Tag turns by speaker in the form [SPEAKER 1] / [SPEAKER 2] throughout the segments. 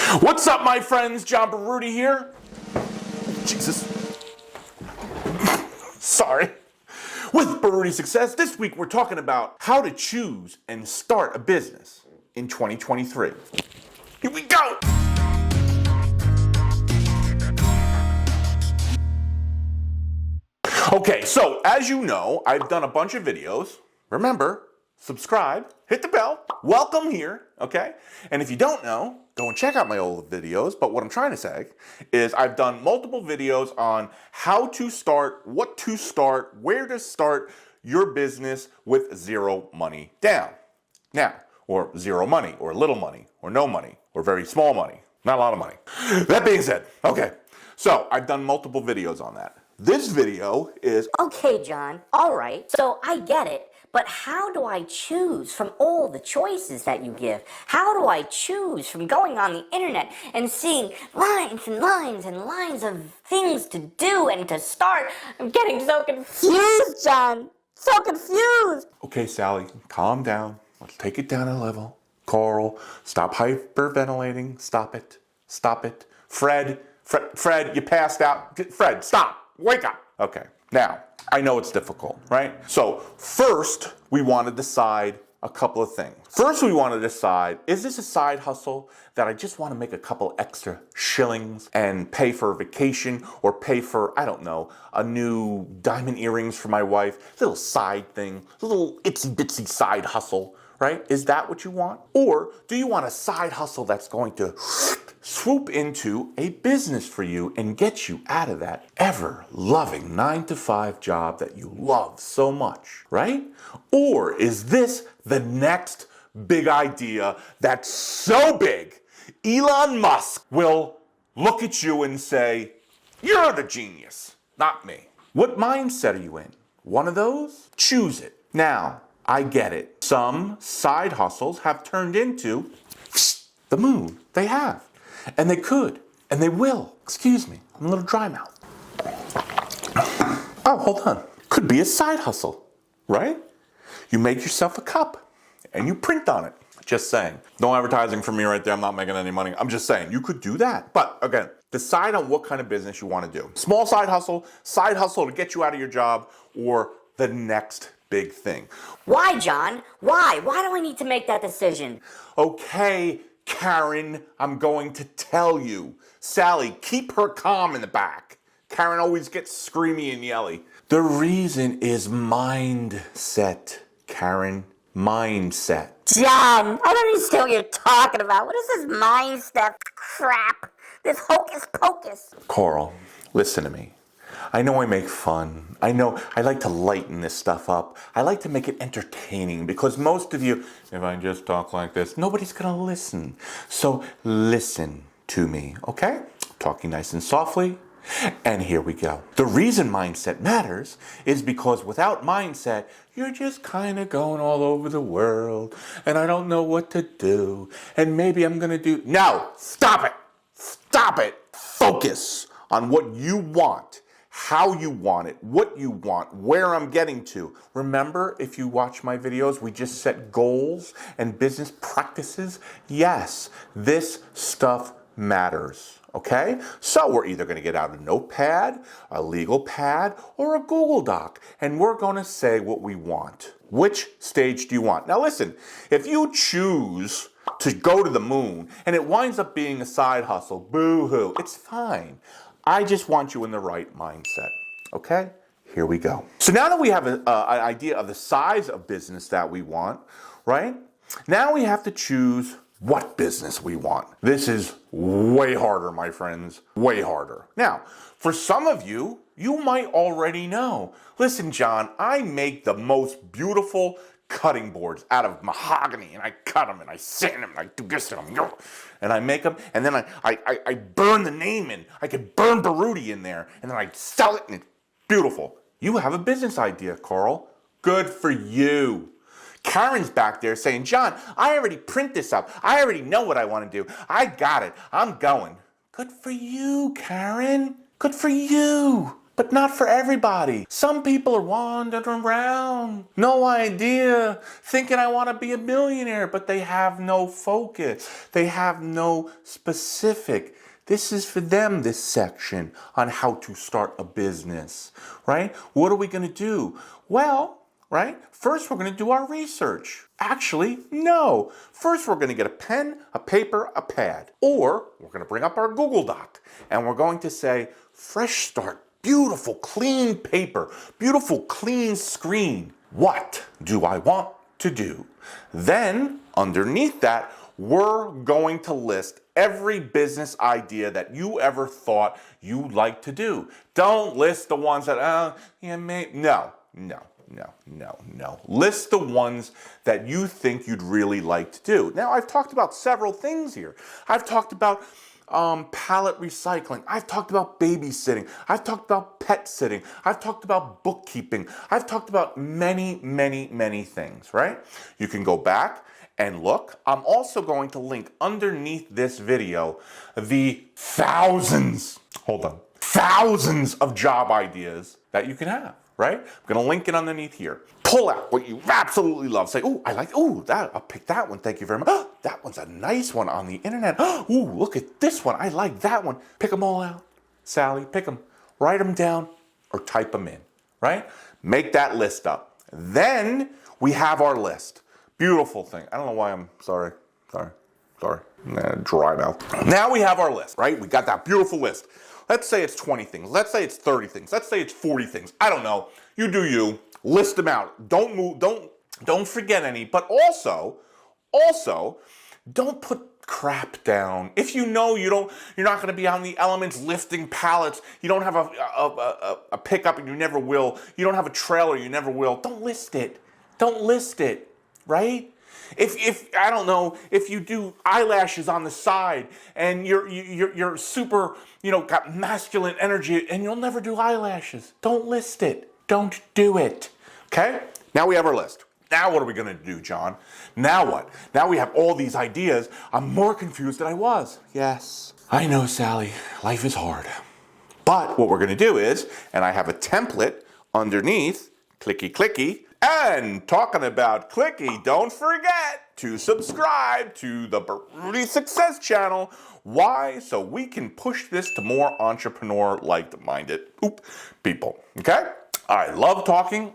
[SPEAKER 1] What's up, my friends? John Baruti here. Jesus. Sorry. With Baruti Success, this week we're talking about how to choose and start a business in 2023. Here we go. Okay, so as you know, I've done a bunch of videos. Remember, subscribe, hit the bell, welcome here, okay? And if you don't know, go and check out my old videos. But what I'm trying to say is I've done multiple videos on how to start, what to start, where to start your business with zero money down. Now, or zero money, or little money, or no money, or very small money, not a lot of money. That being said, okay, so I've done multiple videos on that. This video is...
[SPEAKER 2] Okay, John, all right, so I get it, but how do I choose from all the choices that you give? How do I choose from going on the internet and seeing lines and lines and lines of things to do and to start? I'm getting so confused, John, so confused.
[SPEAKER 1] Okay, Sally, calm down. Let's take it down a level. Coral, stop hyperventilating. Stop it. Stop it. Fred, you passed out. Fred, stop. Wake up. Okay, now, I know it's difficult, right? So first, we want to decide a couple of things. First, we want to decide, is this a side hustle that I just want to make a couple extra shillings and pay for a vacation or pay for, I don't know, a new diamond earrings for my wife, little side thing, little itsy bitsy side hustle, right? Is that what you want? Or do you want a side hustle that's going to swoop into a business for you and get you out of that ever-loving 9-to-5 job that you love so much, right? Or is this the next big idea that's so big, Elon Musk will look at you and say, "You're the genius, not me." What mindset are you in? One of those? Choose it. Now, I get it. Some side hustles have turned into the moon. They have. And they could. And they will. Excuse me. I'm a little dry mouth. Oh, hold on. Could be a side hustle, right? You make yourself a cup and you print on it. Just saying. No advertising for me right there. I'm not making any money. I'm just saying you could do that. But again, decide on what kind of business you want to do. Small side hustle to get you out of your job, or the next big thing.
[SPEAKER 2] Why, John? Why? Why do I need to make that decision?
[SPEAKER 1] Okay, Karen, I'm going to tell you. Sally, keep her calm in the back. Karen always gets screamy and yelly. The reason is mindset, Karen. Mindset.
[SPEAKER 2] John, I don't understand what you're talking about. What is this mindset crap? This hocus pocus.
[SPEAKER 1] Coral, listen to me. I know I make fun. I know I like to lighten this stuff up. I like to make it entertaining because most of you, if I just talk like this, nobody's going to listen. So listen to me, okay? Talking nice and softly. And here we go. The reason mindset matters is because without mindset, you're just kind of going all over the world and I don't know what to do. And maybe I'm going to do... No, stop it. Stop it. Focus on what you want. How you want it, what you want, where I'm getting to. Remember, if you watch my videos, we just set goals and business practices. Yes, this stuff matters, okay? So we're either going to get out a notepad, a legal pad, or a Google Doc, and we're going to say what we want. Which stage do you want? Now listen, if you choose to go to the moon and it winds up being a side hustle, boo-hoo, it's fine. I just want you in the right mindset, okay? Here we go. So now that we have an idea of the size of business that we want, right? Now we have to choose what business we want. This is way harder, my friends, way harder. Now, for some of you, you might already know. Listen, John, I make the most beautiful cutting boards out of mahogany, and I cut them and I sand them and I do this and I make them, and then I burn the name in. I could burn Baruti in there, and then I sell it, and it's beautiful. You have a business idea, Carl. Good for you. Karen's back there saying, John, I already print this up. I already know what I want to do. I got it. I'm going. Good for you, Karen. Good for you. but not for everybody. Some people are wandering around, no idea, thinking I want to be a millionaire, but they have no focus. They have no specific. This is for them, this section on how to start a business, right? What are we going to do? Well, right? First, we're going to do our research. Actually, no. First, we're going to get a pen, a paper, a pad. Or we're going to bring up our Google Doc and we're going to say, fresh start, beautiful, clean paper, beautiful, clean screen. What do I want to do? Then, underneath that, we're going to list every business idea that you ever thought you'd like to do. Don't list the ones that, no. List the ones that you think you'd really like to do. Now, I've talked about several things here. I've talked about pallet recycling. I've talked about babysitting. I've talked about pet sitting. I've talked about bookkeeping. I've talked about many, many, many things, right? You can go back and look. I'm also going to link underneath this video the thousands of job ideas that you can have, right? I'm going to link it underneath here. Pull out what you absolutely love. Say, I'll pick that one. Thank you very much. Oh, that one's a nice one on the internet. Oh, look at this one. I like that one. Pick them all out. Sally, pick them. Write them down or type them in, right? Make that list up. Then we have our list. Beautiful thing. I don't know why I'm sorry. Dry mouth. Now we have our list, right? We got that beautiful list. Let's say it's 20 things. Let's say it's 30 things. Let's say it's 40 things. I don't know. You do you. List them out. Don't move. Don't forget any. But also, don't put crap down. If you know you're not going to be on the elements lifting pallets. You don't have a pickup and you never will. You don't have a trailer. You never will. Don't list it. Don't list it. Right? If I don't know, if you do eyelashes on the side and you're super, got masculine energy and you'll never do eyelashes, don't list it. Don't do it. Okay? Now we have our list. Now what are we going to do, John? Now what? Now we have all these ideas. I'm more confused than I was. Yes. I know, Sally. Life is hard. But what we're going to do is, and I have a template underneath, clicky. And talking about clicky, don't forget to subscribe to the Baruti Success Channel. Why? So we can push this to more entrepreneur-like-minded people. Okay? I love talking.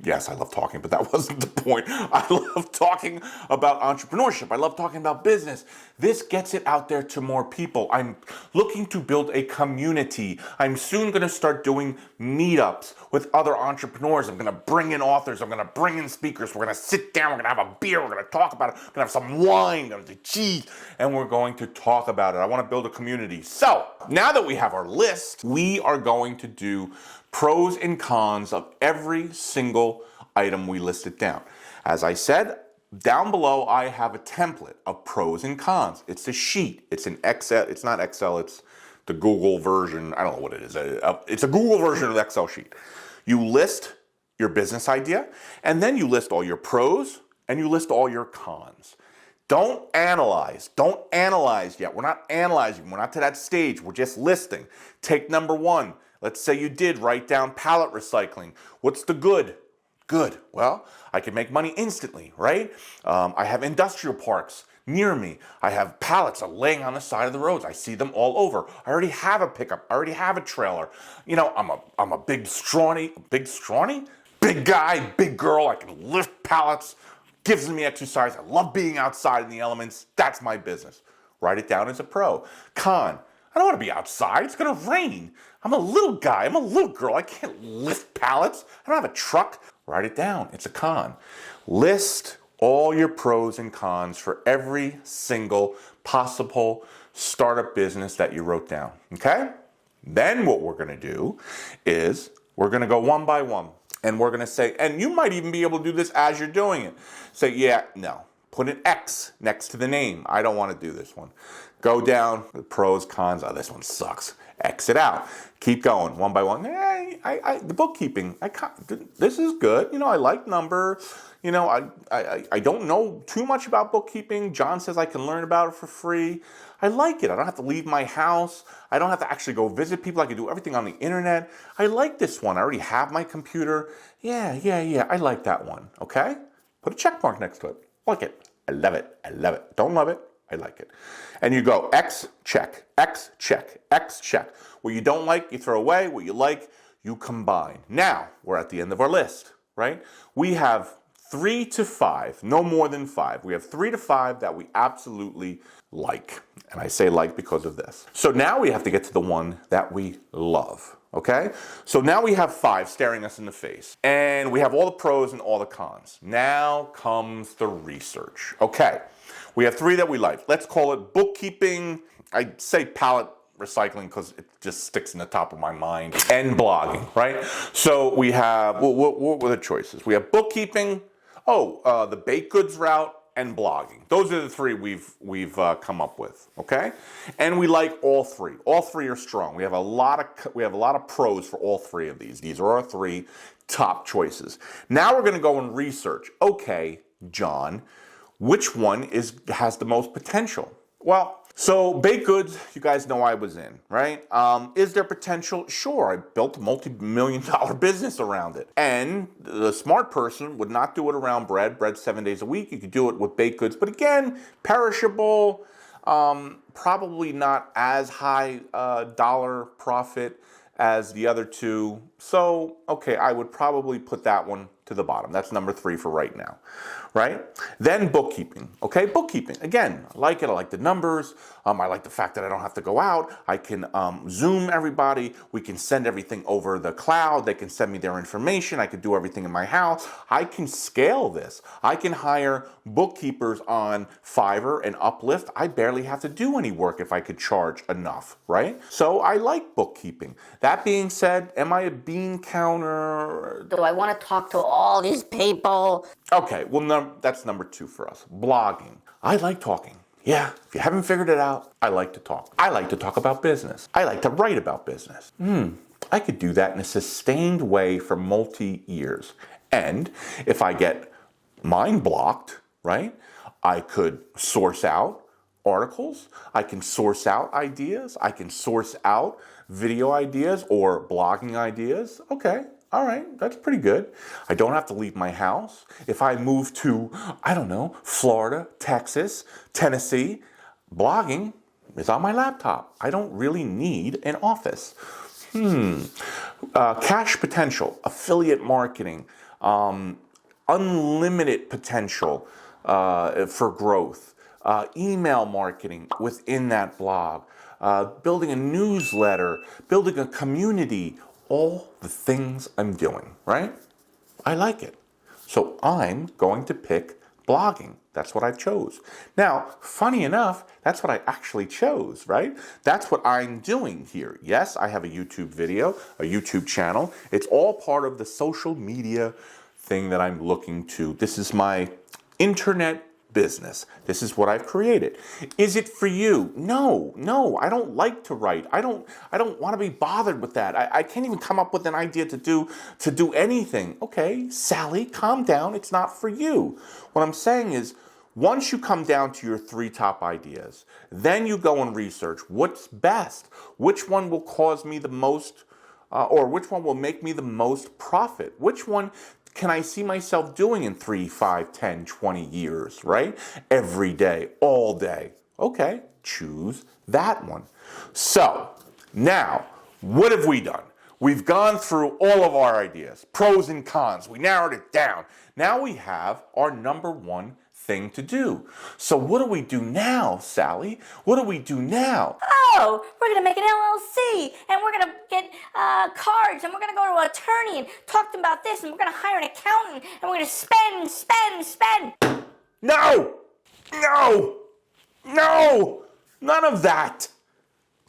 [SPEAKER 1] Yes, I love talking, but that wasn't the point. I love talking about entrepreneurship. I love talking about business. This gets it out there to more people. I'm looking to build a community. I'm soon going to start doing meetups with other entrepreneurs. I'm going to bring in authors. I'm going to bring in speakers. We're going to sit down. We're going to have a beer. We're going to talk about it. We're going to have some wine. We're going to do cheese. And we're going to talk about it. I want to build a community. So now that we have our list, we are going to do pros and cons of every single item we listed down. As I said, down below I have a template of pros and cons. It's a sheet. It's an Excel. It's not Excel. It's the Google version. I don't know what it is. It's a Google version of the Excel sheet. You list your business idea, and then you list all your pros, and you list all your cons. Don't analyze. Don't analyze yet. We're not analyzing. We're not to that stage. We're just listing. Take number one. Let's say you did write down pallet recycling. What's the good? Good. Well, I can make money instantly, right? I have industrial parks near me. I have pallets laying on the side of the roads. I see them all over. I already have a pickup. I already have a trailer. I'm a big guy, big girl. I can lift pallets. Gives me exercise. I love being outside in the elements. That's my business. Write it down as a pro. Con. I don't want to be outside. It's going to rain. I'm a little guy. I'm a little girl. I can't lift pallets. I don't have a truck. Write it down. It's a con. List all your pros and cons for every single possible startup business that you wrote down. Okay? Then what we're going to do is we're going to go one by one. And we're going to say, and you might even be able to do this as you're doing it. Say, yeah, no. Put an X next to the name. I don't want to do this one. Go down, the pros, cons. Oh, this one sucks. X it out. Keep going, one by one. The bookkeeping. This is good. I like numbers. I don't know too much about bookkeeping. John says I can learn about it for free. I like it. I don't have to leave my house. I don't have to actually go visit people. I can do everything on the internet. I like this one. I already have my computer. Yeah. I like that one. Okay? Put a check mark next to it. Like it. I love it. I love it. Don't love it. I like it. And you go X, check, X, check, X, check. What you don't like, you throw away. What you like, you combine. Now, we're at the end of our list, right? We have 3 to 5, no more than 5. We have 3 to 5 that we absolutely like. And I say like because of this. So now we have to get to the one that we love, okay? So now we have 5 staring us in the face. And we have all the pros and all the cons. Now comes the research. Okay, we have 3 that we like. Let's call it bookkeeping. I say palette recycling because it just sticks in the top of my mind. And blogging, right? So we have, what were the choices? We have bookkeeping, the baked goods route, and blogging. Those are the 3 we've come up with, okay? And we like all 3. All 3 are strong. We have a lot of pros for all 3 of these. These are our 3 top choices. Now we're going to go and research. Okay, John, which one has the most potential? Well, so baked goods, you guys know I was in, right? Is there potential? Sure, I built a multi-million-dollar business around it. And the smart person would not do it around bread. Bread 7 days a week. You could do it with baked goods. But again, perishable, probably not as high dollar profit as the other 2. So, okay, I would probably put that one to the bottom. That's number 3 for right now, right? Then bookkeeping, okay? Bookkeeping, again, I like it. I like the numbers. I like the fact that I don't have to go out. I can Zoom everybody. We can send everything over the cloud. They can send me their information. I can do everything in my house. I can scale this. I can hire bookkeepers on Fiverr and Uplift. I barely have to do any work if I could charge enough, right? So I like bookkeeping. That being said, am I a bean counter?
[SPEAKER 2] Do I want to talk to all these people?
[SPEAKER 1] Okay, well, that's number 2 for us. Blogging. I like talking. Yeah, if you haven't figured it out, I like to talk. I like to talk about business. I like to write about business. I could do that in a sustained way for multi-years. And if I get mind blocked, right, I could source out articles. I can source out ideas. I can source out video ideas or blogging ideas. Okay. All right, that's pretty good. I don't have to leave my house. If I move to, I don't know, Florida, Texas, Tennessee, blogging is on my laptop. I don't really need an office. Cash potential, affiliate marketing, unlimited potential for growth, email marketing within that blog, building a newsletter, building a community, all the things I'm doing, right? I like it. So I'm going to pick blogging. That's what I chose. Now, funny enough, that's what I actually chose, right? That's what I'm doing here. Yes, I have a YouTube video, a YouTube channel. It's all part of the social media thing that I'm looking to. This is my internet business. This is what I've created. Is it for you? No, I don't like to write. I don't want to be bothered with that. I can't even come up with an idea to do anything. Okay, Sally, calm down. It's not for you. What I'm saying is, once you come down to your 3 top ideas, then you go and research what's best. Which one will cause me the most, or which one will make me the most profit? Which one can I see myself doing in 3, 5, 10, 20 years, right? Every day, all day. Okay, choose that one. So, now, what have we done? We've gone through all of our ideas, pros and cons. We narrowed it down. Now we have our number 1 thing to do. So what do we do now, Sally? What do we do now?
[SPEAKER 2] Oh, we're going to make an LLC, and we're going to get cards, and we're going to go to an attorney and talk to them about this, and we're going to hire an accountant, and we're going to spend.
[SPEAKER 1] No! None of that.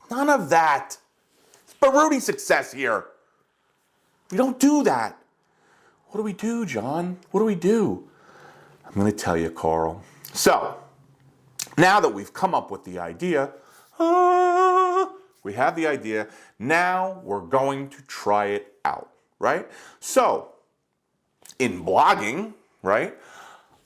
[SPEAKER 1] It's Baruti success here. We don't do that. What do we do, John? What do we do? I'm going to tell you, Carl. So, now that we've come up with the idea, we have the idea, now we're going to try it out, right? So, in blogging, right,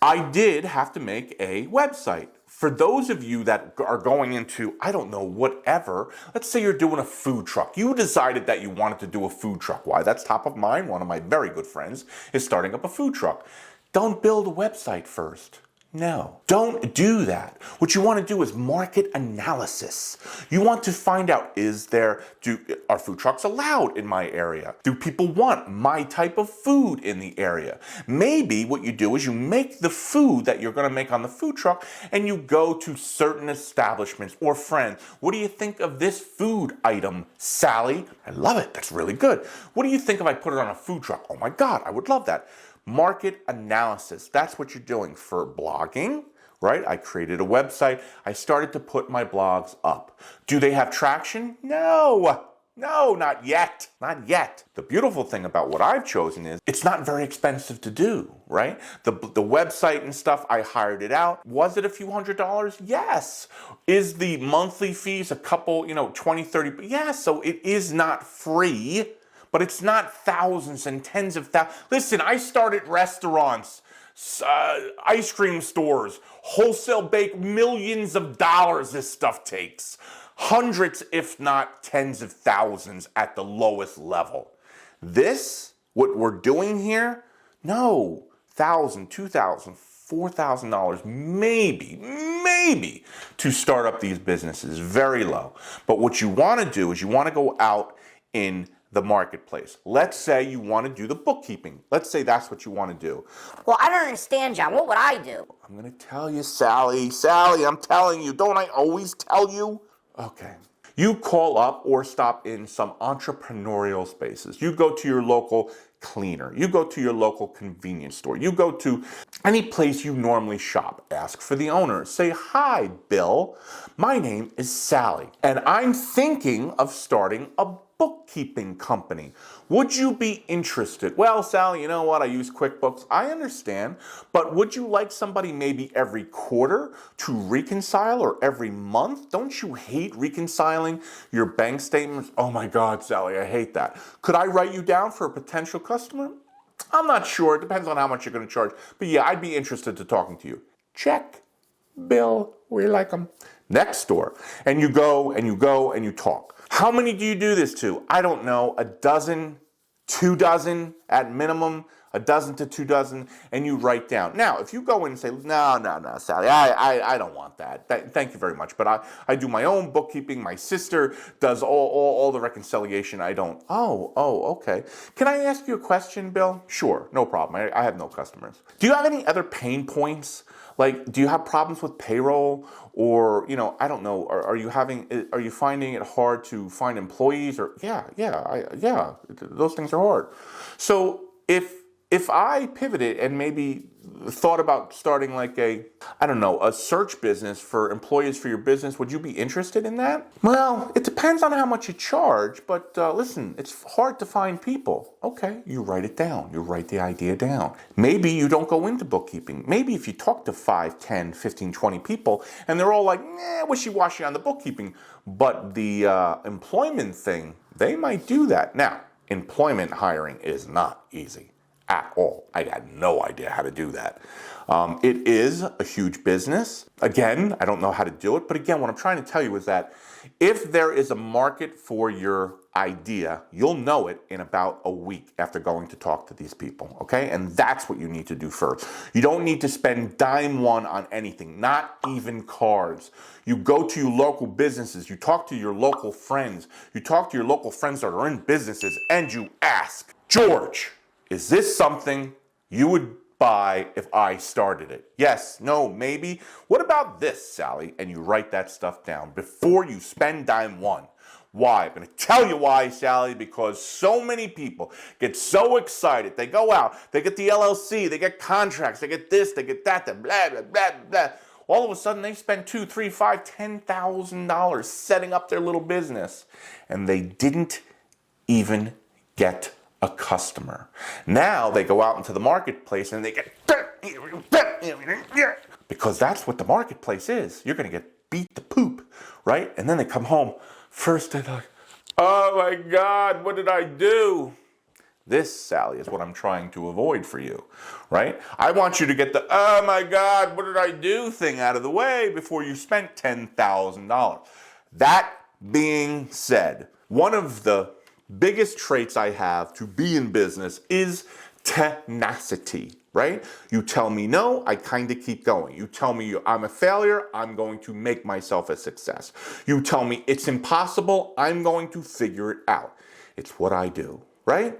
[SPEAKER 1] I did have to make a website For those of you that are going into, I don't know, whatever, let's say you're doing a food truck. You decided that you wanted to do a food truck. Why? That's top of mind. One of my very good friends is starting up a food truck. Don't build a website first. No, don't do that. What you want to do is market analysis. You want to find out, are food trucks allowed in my area? Do people want my type of food in the area? Maybe what you do is you make the food that you're going to make on the food truck and you go to certain establishments or friends. What do you think of this food item, Sally? I love it. That's really good. What do you think if I put it on a food truck? Oh my God, I would love that. Market analysis. That's what you're doing for blogging, right? I created a website. I started to put my blogs up. Do they have traction? No, not yet. Not yet. The beautiful thing about what I've chosen is it's not very expensive to do, right? The website and stuff, I hired it out. Was it a few $100s? Yes. Is the monthly fees a couple, 20, 30? Yes. So it is not free. But it's not thousands and tens of thousands. Listen, I started restaurants, ice cream stores, wholesale bake, millions of dollars this stuff takes. Hundreds, if not tens of thousands at the lowest level. This, what we're doing here, no, $1,000, $2,000, $4,000, maybe, to start up these businesses, very low. But what you want to do is you want to go out in the marketplace. Let's say you want to do the bookkeeping. Let's say that's what you want to do.
[SPEAKER 2] Well, I don't understand, John. What would I do?
[SPEAKER 1] I'm going to tell you, Sally. Sally, I'm telling you. Don't I always tell you? Okay. You call up or stop in some entrepreneurial spaces. You go to your local cleaner. You go to your local convenience store. You go to any place you normally shop. Ask for the owner. Say, "Hi, Bill. My name is Sally, and I'm thinking of starting a bookkeeping company. Would you be interested?" "Well, Sally, you know what? I use QuickBooks." "I understand, but would you like somebody maybe every quarter to reconcile or every month? Don't you hate reconciling your bank statements?" "Oh my God, Sally, I hate that. Could I write you down for a potential customer?" "I'm not sure. It depends on how much you're going to charge. But yeah, I'd be interested to talking to you." Check. Bill, we like them. Next door. And you go and you talk. "How many do you do this to?" "I don't know, a dozen, 2 dozen at minimum, a dozen to 2 dozen," and you write down. Now, if you go in and say, no, Sally, I don't want that. Thank you very much, but I do my own bookkeeping. My sister does all the reconciliation. I don't. Oh, okay. "Can I ask you a question, Bill?" "Sure, no problem. I have no customers." "Do you have any other pain points? Like, do you have problems with payroll? Or, I don't know, are you finding it hard to find employees?" Or, yeah, those things are hard. So if I pivoted and maybe thought about starting like a search business for employees for your business, would you be interested in that? "Well, it depends on how much you charge, but listen, it's hard to find people." Okay, you write it down. You write the idea down. Maybe you don't go into bookkeeping. Maybe if you talk to 5, 10, 15, 20 people and they're all like, wishy-washy on the bookkeeping, but the employment thing, they might do that. Now, employment hiring is not easy at all. I had no idea how to do that. It is a huge business. Again, I don't know how to do it, but again, what I'm trying to tell you is that if there is a market for your idea, you'll know it in about a week after going to talk to these people, okay? And that's what you need to do first. You don't need to spend dime one on anything, not even cards. You go to your local businesses, you talk to your local friends, you talk to your local friends that are in businesses, and you ask, "George, is this something you would buy if I started it?" "Yes, no, maybe." "What about this, Sally?" And you write that stuff down before you spend dime one. Why? I'm going to tell you why, Sally, because so many people get so excited. They go out, they get the LLC, they get contracts, they get this, they get that, blah, blah, blah, blah. All of a sudden, they spend $2,000, $3,000, $5,000, $10,000 setting up their little business, and they didn't even get a customer. Now they go out into the marketplace and they get, because that's what the marketplace is. You're going to get beat the poop, right? And then they come home. First they're like, "Oh my God, what did I do?" This, Sally, is what I'm trying to avoid for you, right? I want you to get the, oh my God, what did I do thing out of the way before you spent $10,000. That being said, one of the biggest traits I have to be in business is tenacity, right? You tell me no, I kind of keep going. You tell me I'm a failure, I'm going to make myself a success. You tell me it's impossible, I'm going to figure it out. It's what I do, right?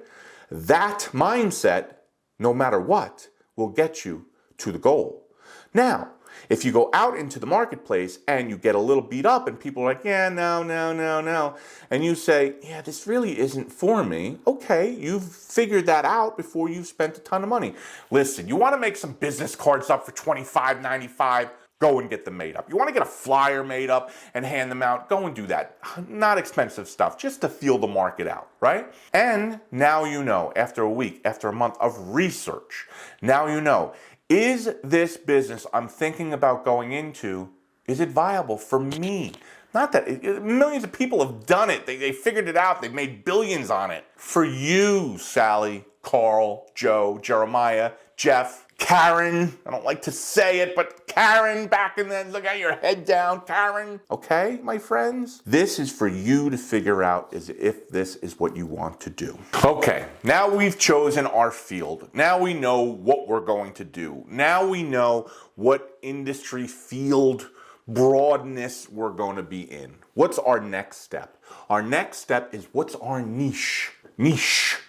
[SPEAKER 1] That mindset, no matter what, will get you to the goal. Now, if you go out into the marketplace and you get a little beat up and people are like, yeah, no, and you say, yeah, this really isn't for me, okay, you've figured that out before you've spent a ton of money. Listen, you want to make some business cards up for $25.95? Go and get them made up. You want to get a flyer made up and hand them out? Go and do that. Not expensive stuff, just to feel the market out, right? And now you know, after a week, after a month of research, now you know, is this business I'm thinking about going into, is it viable for me? Not that, millions of people have done it. They figured it out. They've made billions on it. For you, Sally, Carl, Joe, Jeremiah, Jeff, Karen, I don't like to say it, but Karen, back in then, look at your head down, Karen. Okay, my friends? This is for you to figure out as if this is what you want to do. Okay, now we've chosen our field. Now we know what we're going to do. Now we know what industry field broadness we're going to be in. What's our next step? Our next step is what's our niche? Niche.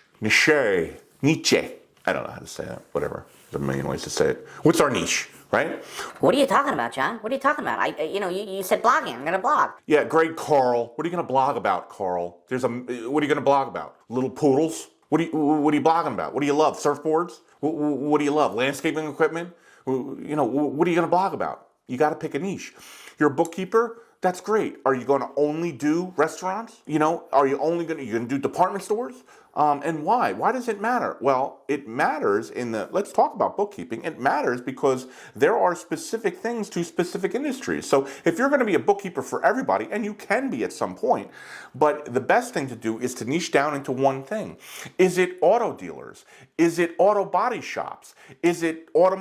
[SPEAKER 1] Nietzsche. I don't know how to say that. Whatever. There's a million ways to say it. What's our niche, right?
[SPEAKER 2] What are you talking about, John? What are you talking about? You said blogging. I'm going to blog.
[SPEAKER 1] Yeah, great, Carl. What are you going to blog about, Carl? What are you going to blog about? Little poodles? What are you blogging about? What do you love? Surfboards? What do you love? Landscaping equipment? What are you going to blog about? You got to pick a niche. You're a bookkeeper? That's great. Are you going to only do restaurants? Are you going to do department stores? And why? Why does it matter? Well, it matters let's talk about bookkeeping. It matters because there are specific things to specific industries. So if you're going to be a bookkeeper for everybody, and you can be at some point, but the best thing to do is to niche down into one thing. Is it auto dealers? Is it auto body shops? Is it auto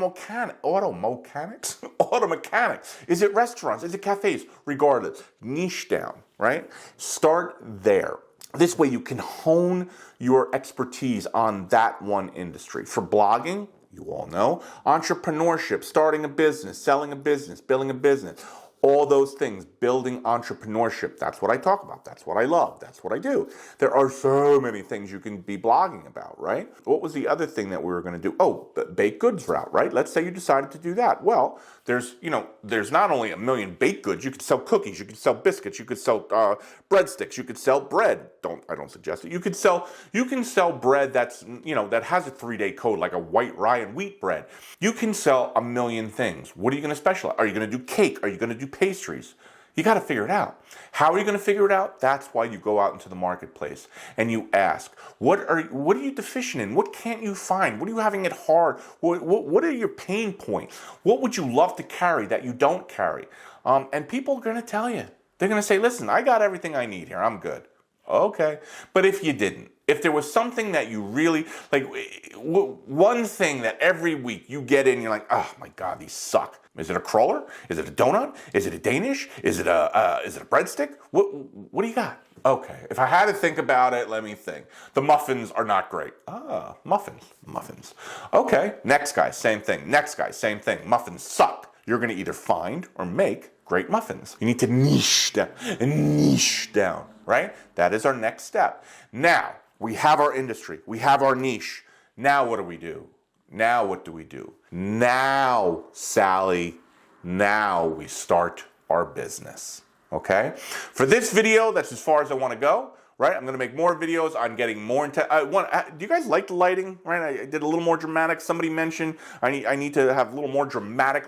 [SPEAKER 1] mechanics? Is it restaurants? Is it cafes? Regardless, niche down, right? Start there. This way you can hone your expertise on that one industry. For blogging, you all know, entrepreneurship, starting a business, selling a business, building a business, all those things, building entrepreneurship. That's what I talk about. That's what I love. That's what I do. There are so many things you can be blogging about, right? What was the other thing that we were going to do? Oh, the baked goods route, right? Let's say you decided to do that. Well, there's not only a million baked goods. You could sell cookies. You could sell biscuits. You could sell breadsticks. You could sell bread. I don't suggest it. You can sell bread that's, that has a 3-day code, like a white rye and wheat bread. You can sell a million things. What are you going to specialize? Are you going to do cake? Are you going to do pastries? You got to figure it out. How are you going to figure it out? That's why you go out into the marketplace and you ask, what are you deficient in? What can't you find? What are you having it hard? What are your pain points? What would you love to carry that you don't carry? And people are going to tell you. They're going to say, listen, I got everything I need here. I'm good. Okay. But if you didn't, if there was something that you really, like one thing that every week you get in, you're like, oh my God, these suck. Is it a crawler? Is it a donut? Is it a Danish? Is it a breadstick? What do you got? Okay, if I had to think about it, let me think. The muffins are not great. Muffins. Okay, next guy, same thing. Next guy, same thing. Muffins suck. You're going to either find or make great muffins. You need to niche down, right? That is our next step. Now, we have our industry. We have our niche. Now what do we do? Now what do we do? Now, Sally, now we start our business, okay? For this video, that's as far as I want to go, right? I'm going to make more videos on getting more into... do you guys like the lighting, right? I did a little more dramatic. Somebody mentioned I need to have a little more dramatic...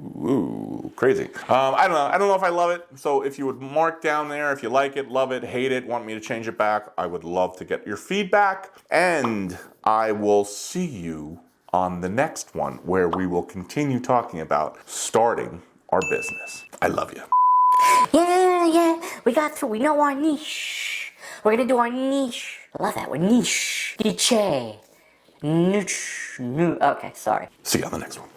[SPEAKER 1] Ooh, crazy. I don't know if I love it. So if you would mark down there, if you like it, love it, hate it, want me to change it back, I would love to get your feedback. And I will see you on the next one where we will continue talking about starting our business. I love you.
[SPEAKER 2] Yeah. We got through. We know our niche. We're going to do our niche. I love that word. Niche. Niche. Okay, sorry.
[SPEAKER 1] See you on the next one.